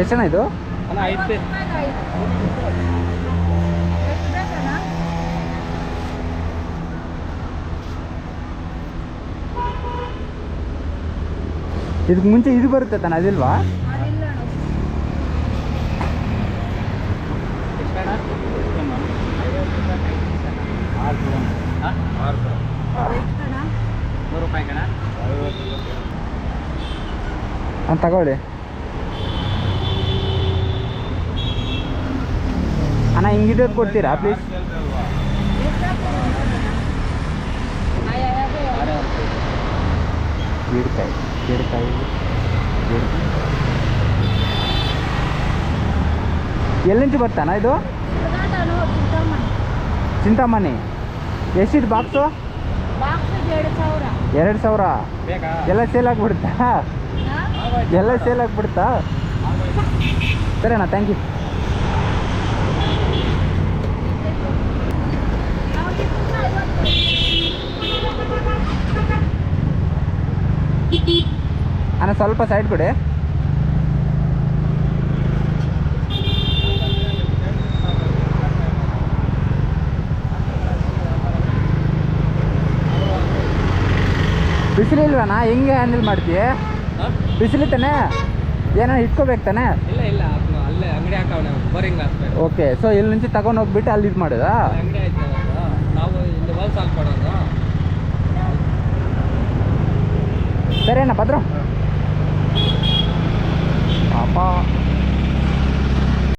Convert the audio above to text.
ಎಷ್ಟು ಅಣ್ಣ ಇದು? ಅಣ್ಣ 5 ಪೀಸ್. ಇದಕ್ಕೆ ಮುಂಚೆ ಇದು ಬರುತ್ತೆ ತಾನೆ, ಅದಿಲ್ವಾ? ತಗೊಳ್ಳಿ ಅಣ್ಣ, ಹಿಂಗಿದೆ ಕೊಡ್ತೀರಾ ಪ್ಲೀಸ್? ಜೀಡಿಕಾಯಿ ಎಲ್ಲಿಂಚು ಬರ್ತಾನ ಇದು? ಚಿಂತಾಮಣಿ. ಎಷ್ಟಿದು ಬಾಕ್ಸು? 2,000. ಎಲ್ಲ ಸೇಲ್ ಆಗಿಬಿಡುತ್ತಾ? ಎಲ್ಲ ಸೇಲ್ ಆಗಿಬಿಡುತ್ತಾ? ಸರಿ ಅಣ್ಣ, ಥ್ಯಾಂಕ್ ಯು. ಅಣ್ಣ ಸ್ವಲ್ಪ ಸೈಡ್ ಕೊಡಿ. ಬಿಸಿಲಿಲ್ವಣ್ಣ? ಹೆಂಗೆ ಹ್ಯಾಂಡಲ್ ಮಾಡ್ತೀಯ? ಬಿಸಿಲು ತಾನೆ, ಏನೋ ಇಟ್ಕೋಬೇಕು ತಾನೆ? ಇಲ್ಲ ಅಲ್ಲೇ ಅಂಗಡಿ ಹಾಕವಣ ಬೋರಿಂಗ್ ಹಾಕ್ಬೇಕು. ಓಕೆ, ಸೊ ಇಲ್ಲಿ నుంచి ತಗೊಂಡು ಹೋಗ್ಬಿಟ್ಟು ಅಲ್ಲಿ ಇದು ಮಾಡೋದಾ? ಅಂಗಡಿ ಆಯ್ತು, ನಾವು ಇಲ್ಲಿ ವಾಲ್ಸ್ ಹಾಕ್ಕೊಡೋದು. ಸರಿ ಅಣ್ಣ, ಭದ್ರ ಪಾಪ.